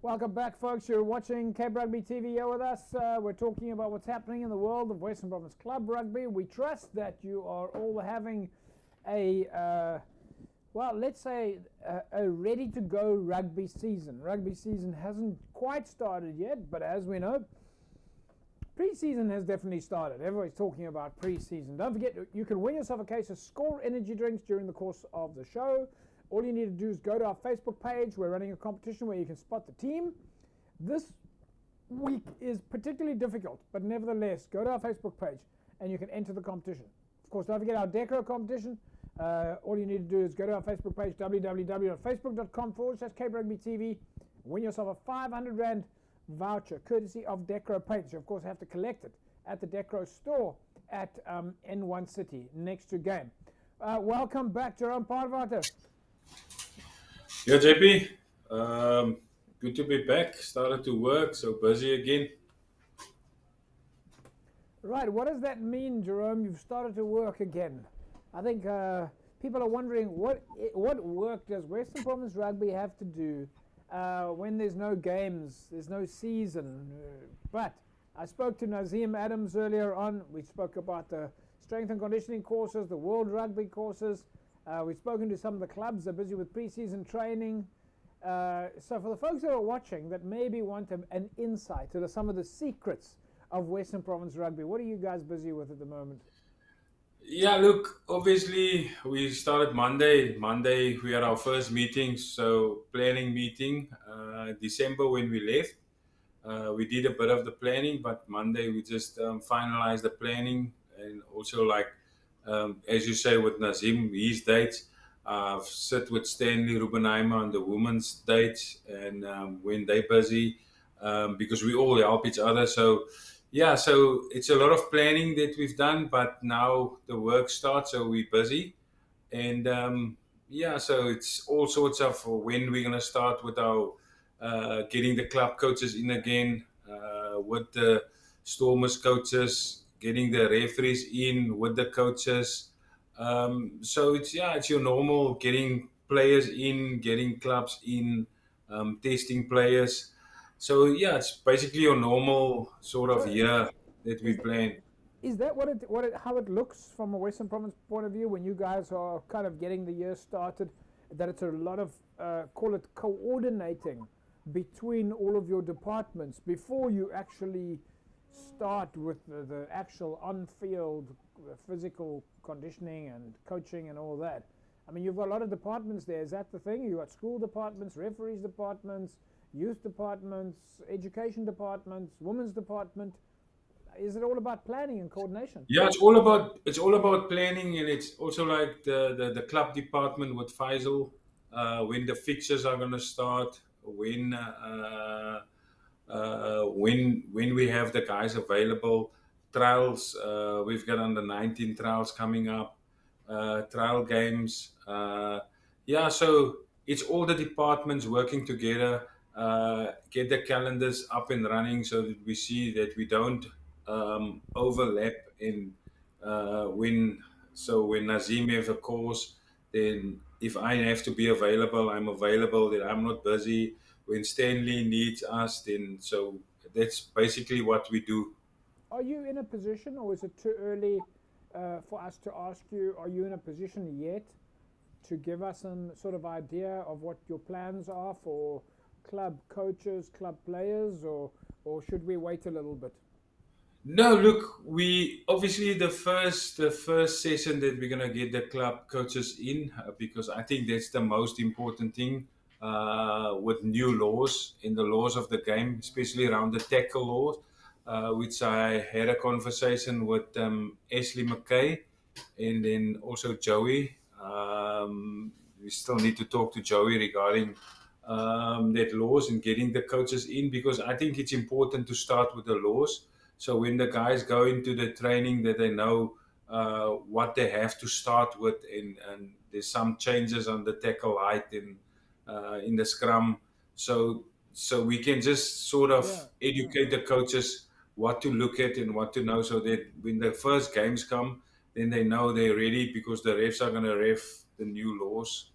Welcome back, folks. You're watching Cape Rugby TV here with us. We're talking about what's happening in the world of Western Province Club Rugby. We trust that you are all having let's say a ready-to-go rugby season. Rugby season hasn't quite started yet, but as we know, pre-season has definitely started. Everybody's talking about pre-season. Don't forget, you can win yourself a case of Score energy drinks during the course of the show. All you need to do is go to our Facebook page. We're running a competition where you can spot the team. This week is particularly difficult, but nevertheless, go to our Facebook page and you can enter the competition. Of course, don't forget our Decro competition. All you need to do is go to our Facebook page, www.facebook.com/Cape Rugby TV. Win yourself a 500 Rand voucher, courtesy of Decro Paints. You, of course, have to collect it at the Decro store at N1 City, next to game. Welcome back, Jerome Paarwater. Yeah, JP. Good to be back. Started to work, so busy again. Right, what does that mean, Jerome? You've started to work again. I think people are wondering what work does Western Province Rugby have to do when there's no games, there's no season. But I spoke to Nazim Adams earlier on. We spoke about the strength and conditioning courses, the World Rugby courses. We've spoken to some of the clubs that are busy with pre-season training. So for the folks that are watching that maybe want an insight to some of the secrets of Western Province Rugby, what are you guys busy with at the moment? Yeah, look, obviously we started Monday. Monday we had our first meeting, so planning meeting. December when we left, we did a bit of the planning, but Monday we just finalized the planning and also as you say with Nazim, his dates. Sit with Stanley Rubenheimer on the women's dates and when they're busy because we all help each other. So yeah, so it's a lot of planning that we've done, but now the work starts, so we're busy. And so it's all sorts of when we're going to start with our getting the club coaches in again, with the Stormers coaches, getting the referees in with the coaches. So it's your normal getting players in, getting clubs in, testing players. So yeah, it's basically your normal sort of year that we plan. Is that how it looks from a Western Province point of view when you guys are kind of getting the year started? That it's a lot of call it coordinating between all of your departments before you actually start with the actual on-field physical conditioning and coaching and all that. I mean, you've got a lot of departments there. Is that the thing? You've got school departments, referees departments, youth departments, education departments, women's department. Is it all about planning and coordination? Yeah, it's all about planning, and it's also like the club department with Faisal, when the fixtures are going to start, when we have the guys available, trials. We've got under 19 trials coming up, trial games. So it's all the departments working together, get the calendars up and running so that we see that we don't overlap in when Nazim has a course, then if I have to be available, I'm available, then I'm not busy. When Stanley needs us, then so that's basically what we do. Are you in a position, or is it too early for us to ask you, are you in a position yet to give us some sort of idea of what your plans are for club coaches, club players, or should we wait a little bit? No, look, we obviously the first session that we're gonna get the club coaches in, because I think that's the most important thing, with new laws in the laws of the game, especially around the tackle laws, which I had a conversation with Ashley McKay and then also Joey. We still need to talk to Joey regarding that laws and getting the coaches in, because I think it's important to start with the laws. So when the guys go into the training, that they know what they have to start with, and there's some changes on the tackle height in the scrum. So we can just sort of educate the coaches what to look at and what to know, so that when the first games come, then they know they're ready, because the refs are going to ref the new laws,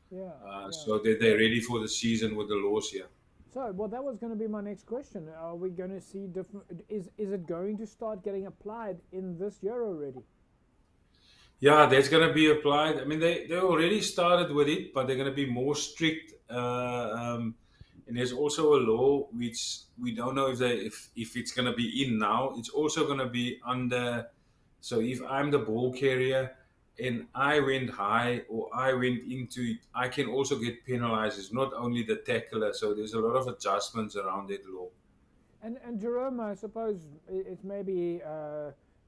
so that they're ready for the season with the laws here. So, well, that was going to be my next question. Are we going to see different? Is it going to start getting applied in this year already? Yeah, that's going to be applied. I mean, they already started with it, but they're going to be more strict. And there's also a law which we don't know if it's going to be in now. It's also going to be under. So if I'm the ball carrier and I went high or I went into it, I can also get penalized. It's not only the tackler. So there's a lot of adjustments around that law. And Jerome, I suppose it's maybe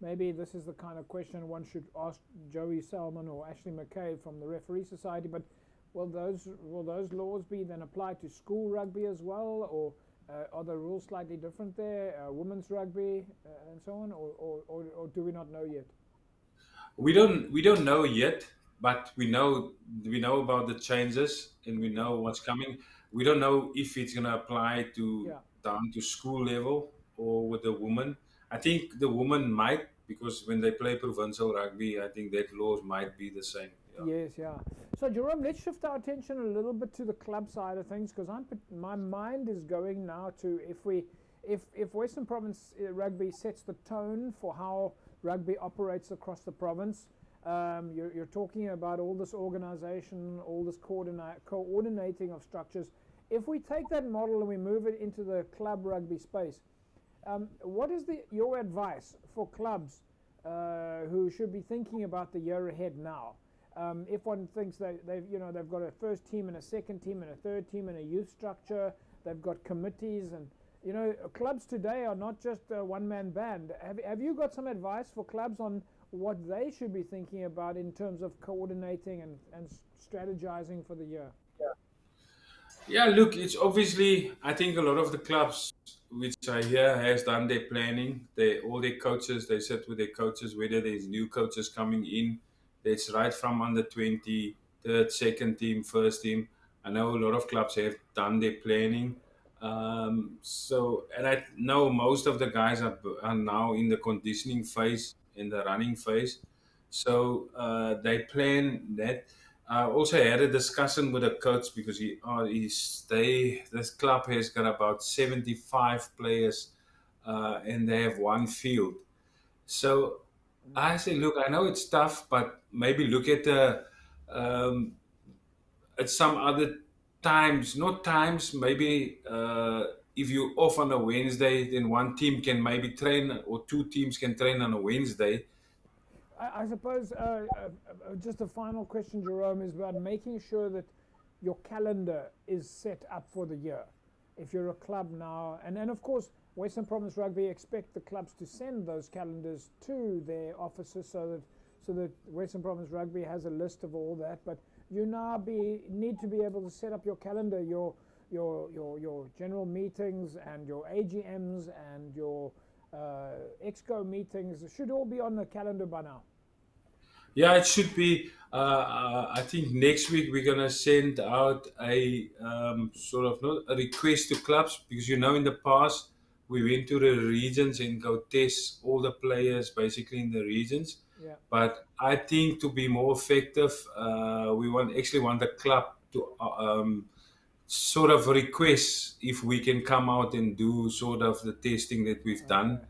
maybe this is the kind of question one should ask Joey Salmon or Ashley McCabe from the Referee Society. But will those laws be then applied to school rugby as well, or are the rules slightly different there? Women's rugby and so on, or do we not know yet? We don't know yet, but we know about the changes and we know what's coming. We don't know if it's going to apply to Yeah. down to school level or with the woman. I think the woman might, because when they play provincial rugby, I think that laws might be the same. Yeah. Yes, yeah. So Jerome, let's shift our attention a little bit to the club side of things, because my mind is going now to if Western Province Rugby sets the tone for how rugby operates across the province. You're talking about all this organisation, all this coordinating of structures. If we take that model and we move it into the club rugby space, what is your advice for clubs who should be thinking about the year ahead now? If one thinks they've got a first team and a second team and a third team and a youth structure, they've got committees, and clubs today are not just a one-man band. Have you got some advice for clubs on what they should be thinking about in terms of coordinating and strategizing for the year? Yeah, look, it's obviously, I think a lot of the clubs which I hear has done their planning. All their coaches, they sit with their coaches, whether there's new coaches coming in. That's right from under 20, third, second team, first team. I know a lot of clubs have done their planning. And I know most of the guys are now in the conditioning phase, in the running phase. So they plan that. I also had a discussion with a coach because this club has got about 75 players and they have one field. So I say, look, I know it's tough, but maybe look um, at some other times, not times, maybe if you're off on a Wednesday, then one team can maybe train or two teams can train on a Wednesday. I suppose just a final question, Jerome, is about making sure that your calendar is set up for the year. If you're a club now, and of course, Western Province Rugby expect the clubs to send those calendars to their offices so that Western Province Rugby has a list of all that. But you now need to be able to set up your calendar, your general meetings and your AGMs and your exco meetings should all be on the calendar by now. Yeah, it should be. I think next week we're gonna send out a sort of not a request to clubs, because in the past we went to the regions and go test all the players basically in the regions. Yeah. But I think to be more effective, we actually want the club to sort of request if we can come out and do sort of the testing that we've done,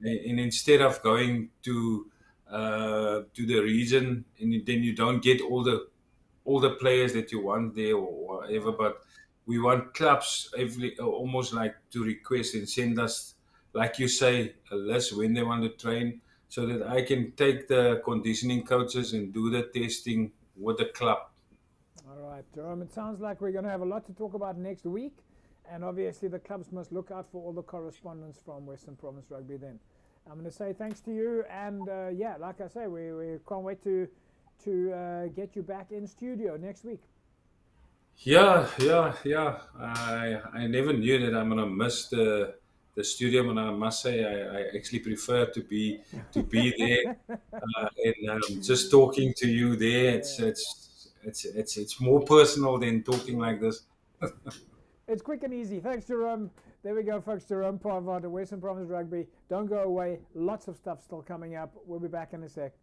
and instead of going to the region, and then you don't get all the players that you want there or whatever. But we want clubs almost like to request and send us, like you say, a list when they want to train, so that I can take the conditioning coaches and do the testing with the club. All right, Jerome, it sounds like we're going to have a lot to talk about next week, and obviously the clubs must look out for all the correspondence from Western Province Rugby then. I'm going to say thanks to you, and yeah, like I say, we can't wait to get you back in studio next week. Yeah. I never knew that I'm gonna miss the studio, and I must say I actually prefer to be there and just talking to you there. It's more personal than talking like this. It's quick and easy. Thanks, Jerome. There we go, folks. Jerome Paarwater, Western Province Rugby. Don't go away. Lots of stuff still coming up. We'll be back in a sec.